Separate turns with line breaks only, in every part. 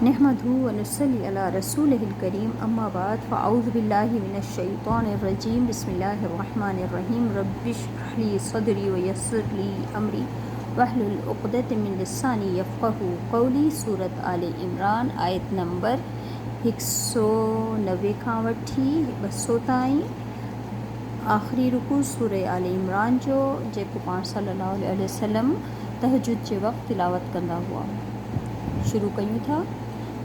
नहमदुहु व नुसल्ली अला रसूलिहिल करीम अम्मा बाद फ़अऊज़ु बिल्लाहि मिनश शैतानिर रजीम बिस्मिल्लाहिर रहमानिर रहीम रब्बिश्रह ली सदरी व यस्सिर ली अमरी वहलुल उक़दतम मिन लिसानी यफ़क़हू क़ौली। सूरत आले इमरान आयत नंबर 190 खां वठी 200 ताईं। आख़िरी रुकू सूरह आले इमरान जो जेको पाण सल्लल्लाहु अलैहि वसल्लम तहज्जुद जे वक़्तु तिलावत कंदा हुआ। शुरू कयूं था।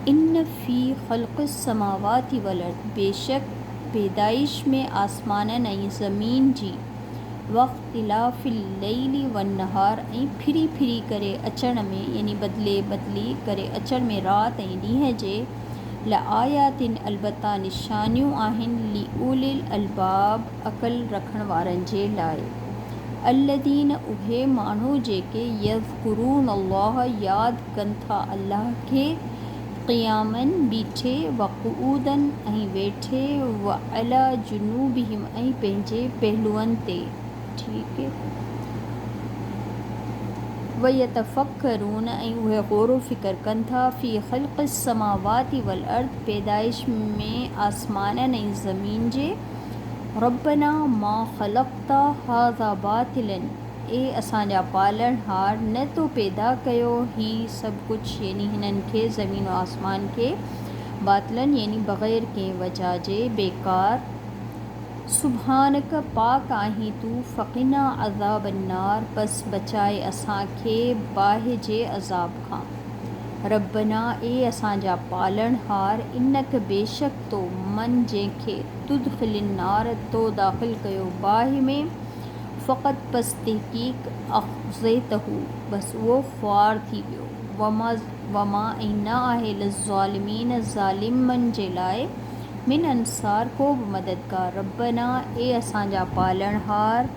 इन फ़ी ख़ल्क़िस समावाति वल अर्द, बेशक पैदाइश में आसमाननि ऐं ज़मीन जी, वख़्तिलाफ़िल लैली वन नहार, ऐं फिरी फिरी करे अचण में यानी बदिली करे अचण में राति ऐं ॾींहं जे, लआयातिन अलबत्ता निशानियूं आहिनि, लिउलिल अलबाब अक़ल रखण वारनि जे लाइ। अल्लदीन उहे माण्हू जेके यज़कुरून अल्लाह यादि कनि था अल्लाह खे, क़ियामन बीठे, वक़ूदन ऐं वेठे, व अला जुनूबिहिम ऐं पंहिंजे पहलुअनि ते। ठीक है। व यतफ़क्करून ऐं उहे ग़ौरो फ़िक्र कनि था, फ़ी ख़ल्क़िस समावाति वल अर्द, पैदाइश में आसमाननि ऐं ज़मीन जे, रब्बना मा ख़लक़्ता हाज़ा बातिलन, ए असांजा पालणहार न तो पैदा कयो ही सभु कुझु यानी हिननि खे ज़मीन व आसमान खे बातिलन यानी बग़ैर कंहिं वजह जे, बेकार। सुब्हानक पाक आहीं तू, फ़क़िना अज़ाबन्नार, बस बचाए असांखे बाहि जे अज़ाब खां। रब्बना ए असांजा पालणहार, इन्नक बेशक तो, मन जंहिंखे, तुदख़िलिन नार तो दाख़िल कयो बाहि में, फ़क़त पस तहक़ीक़ अख़ज़ैतहू बस उहो ख़्वार थी वियो, वमा ऐं न आहे लिज़्ज़ालिमीन ज़ालिमनि जे लाइ, मिन अंसार को बि मददगार। रब्बना ए असांजा पालणहार,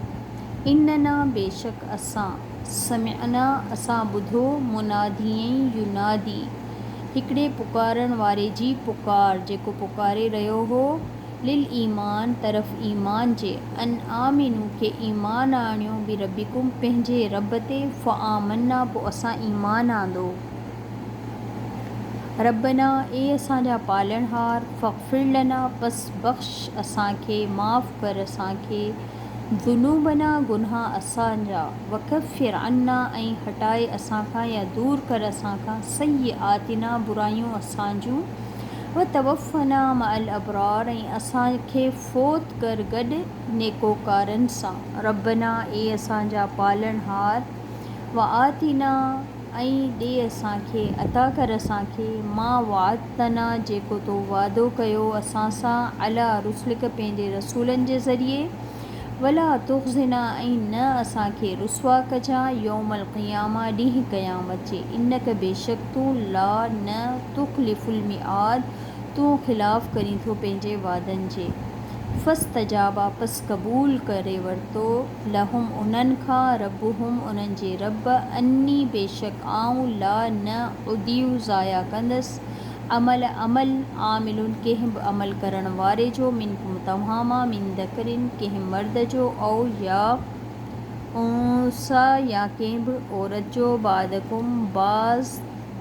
इन्नना बेशक असां, समिअना असां ॿुधो, मुनादियन युनादी हिकिड़े पुकारण वारे जी पुकार, जेको पुकारे रहियो हो, लिल ईमान तरफ़ ईमान जे, अन आमिनू के ईमान आणियो, बि रबिकुम पंहिंजे रब ते, फ़आमन्ना पोइ असां ईमान आंदो। रब्बना ए असांजा पालणहार, फ़ग़फ़िर लना पस बख़्श असांखे, माफ़ कर असांखे, ज़ुनूबना गुनाह असांजा, वकफ़िर अन्ना ऐं हटाए असांखां या दूर कर असांखां, सय्यआतिना बुरायूं असांजूं, व तवफ़ना मअल अबरार ऐं असांखे फ़ौत कर गॾु नेकोकारनि सां। रब्बना ए असांजा पालणहार, व आतिना ऐं ॾे असांखे, अता कर असांखे, मा वाअदतना जेको तो वादो कयो असां सां, अला रुसलिक पंहिंजे रसूलनि जे ज़रिए, वला तुख़्ज़िना ऐं न असांखे रुसवा कजां, यौमल क़ियामा ॾींहुं क़यामत जे, इन्नक बेशक तूं, ला न तुख़लिफ़ुल मिआद तूं ख़िलाफ़ करीं थो पंहिंजे वादनि जे। फ़स्तजाबा पस क़बूल करे वरितो, लहुम उन्हनि खां, रब्बुहुम उन्हनि जे रब, अन्नी बेशक आऊं, ला न उदियु ज़ाया कंदसि, अमल आमिलुन कंहिं बि अमल करण वारे जो, मिनकुम तव्हां मां, मिन दकरिन कंहिं मर्द जो, औ या उंसा या कंहिं बि औरत जो, बादकुम बाज़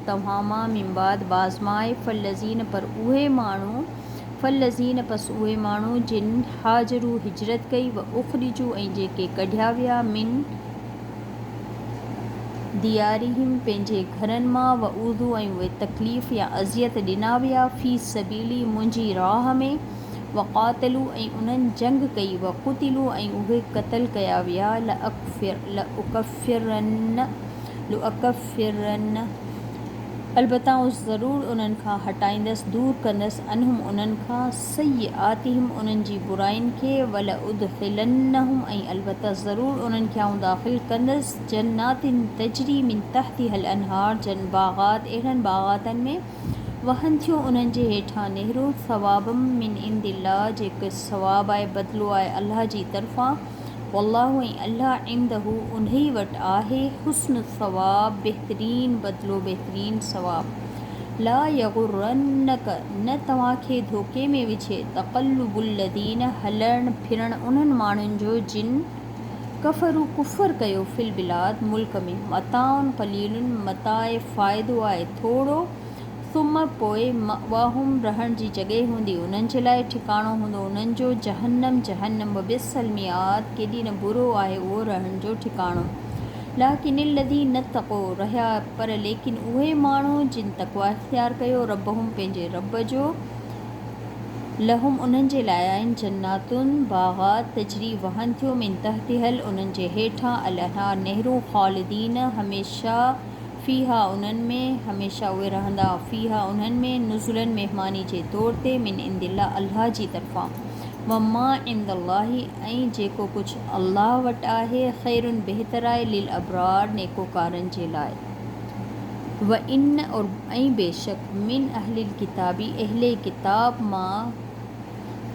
तव्हां मां, मिन बाद बाज़ मां, फ़ल्लज़ीन पर उहे माण्हू, फ़ल्लज़ीन पस उहे माण्हू, जिन हाजरू हिजरत कई, व उख़रिजू ऐं जेके कढिया विया, मिन दियारिहिम पंहिंजे घरनि मां, व ऊज़ू ऐं उहे तकलीफ़ या अज़ियत ॾिना विया, फ़ी सबीली मुंहिंजी राह में, व क़ातलू ऐं उन्हनि जंग कई, व क़ुतिलू ऐं उहे क़त्ल कया विया, लउकफ़िरन अलबत्ता ज़रूर उन्हनि खां हटाईंदसि, दूर कंदसि, अनहुम उन्हनि खां, सय्यआतिहिम उन्हनि जी बुराइनि खे, वल उदख़िलन्नहुम ऐं अलबत्ता ज़रूर उन्हनि खे आऊं दाख़िल कंदसि, जन्नातिन तजरी मिन तहतिहल अनहार, जन बाग़ात अहिड़नि बाग़ातनि में वहनि थियूं उन्हनि जे हेठां नेहरूं, सवाबम मिन इंदिल्लाह जेके सवाब आहे बदिलो आहे अल्लाह जी तरफ़ां, वल्लाहु ऐं अल्लाह इंदहू उन्ही वटि आहे, हुस्न सवाब बहितरीन बदिलो बहितरीन सवाब। ला यग़ुरन्नक न तव्हांखे धोखे में विझे, तक़ल्लुबुल लदीन हलण फिरण उन्हनि माण्हुनि जो, जिन कफ़रू कुफ़र कयो, फिल बिलाद मुल्क में, मताउन क़लीलुन मताए फ़ाइदो आहे थोरो, सुम पोइ मअवाहुम रहण जी जॻह हूंदी उन्हनि जे लाइ, ठिकाणो हूंदो उन्हनि जो जहन्नम, जहन्नम बिसल मियाद, केॾी न बुरो आहे उहो रहण जो ठिकाणो। लाकिनिल लज़ीन तक़ो, रहिया पर लेकिन उहे माण्हू जिन तक़वा इख्तियार कयो रब्बहुम, पंहिंजे रब जो, लहुम उन्हनि जे लाइ आहिनि जन्नातुन, बाग़ात, तजरी वहन थियो, मिन तहतिहल उन्हनि जे हेठां, अल अनहार नहरूं, ख़ालिदीन हमेशा, फ़ीहा उन्हनि में, हमेशा उहे रहंदा फ़ीहा उन्हनि में, नुज़ुलन महिमानी जे तौर ते, मिन इंदिल्लाह अल्लाह जी तरफ़ां, वमा इंदल्लाहि ऐं जेको कुझु अल्लाह वटि आहे, ख़ैरुन बहितर आहे, लिल अबरार नेकोकारनि जे लाइ। व इन और ऐं बेशक मिन अहलिल किताबी अहले किताब मां,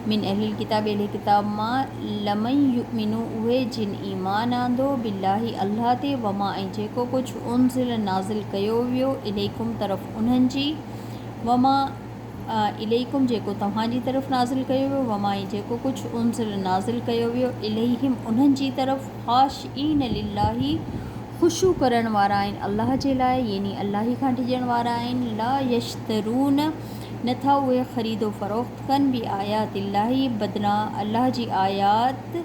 मिन अहलिल किताब अहले किताब मां, लमन युमिनु उहे जिन ईमान आंदो, बिल्लाही अल्लाह ते, वमा ऐं जेको कुझु उनज़िल नाज़िल कयो वियो, इलैकुम तरफ़ उन्हनि जी, वमा इलैकुम जेको तव्हांजी तरफ़ नाज़िल कयो वियो, वमा ऐं जेको कुझु उनज़िल नाज़िल कयो वियो, इलैहिम उन्हनि जी तरफ़, ख़ाशिईन लिल्लाही ख़ुशू करण वारा आहिनि अल्लाह जे लाइ, यानी अल्लाह खां डिॼण वारा आहिनि, ला यश्तरून नथा उहे ख़रीदो फ़रोख़्त कनि, बि आयात इलाही बदना अल्लाह जी आयात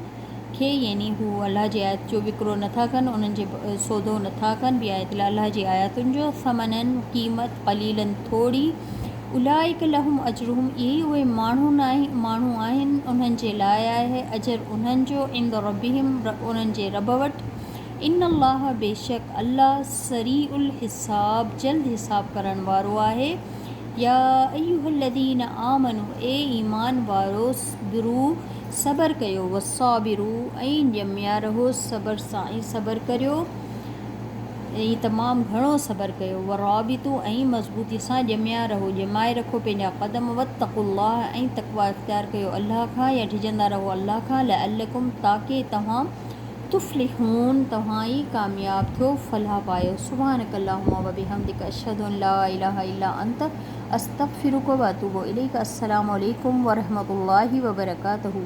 खे, यानी हू अल्लाह जी आयत जो विकिरो नथा कनि, उन्हनि जे सौदो नथा कनि, बि आयत अल्लाह जी आयातुनि जो, समननि क़ीमत, क़लीलन थोड़ी, उलाइक लहुम अजरुहुम इहे उहे माण्हू आहिनि उन्हनि जे लाइ आहे अजर उन्हनि जो, इंद रब्बिहिम उन्हनि जे रब वटि, इन अल्लाह बेशक अल्लाह सरीउल हिसाब जल्द हिसाब करण वारो आहे। या अय्युहल्लज़ीन आमनु ए ईमान वारो, सबिरू सबर कयो, वसाबिरू ऐं ॼमिया रहो सबर सां, ऐं सबर करियो ऐं तमामु घणो सबर कयो, वराबितू ऐं मज़बूती सां ॼमिया रहो, ॼमाए रखो पंहिंजा क़दम, वत्तक़ुल्लाह ऐं तक़वा इख्तियार कयो अल्लाह खां, या डिॼंदा रहो अल्लाह खां, लअल्लकुम ताकि तव्हां, तुफ़्लिहून तव्हां ई कामयाब थियो, फलाह पायो। सुब्हानकल्लाहुम्मा व बिहम्दिका अशहदु अन ला इलाहा इल्ला अंत अस्तग़फिरुका व अतूबु इलैका। अस्सलामु अलैकुम व रहमतुल्लाहि व बरकातहू।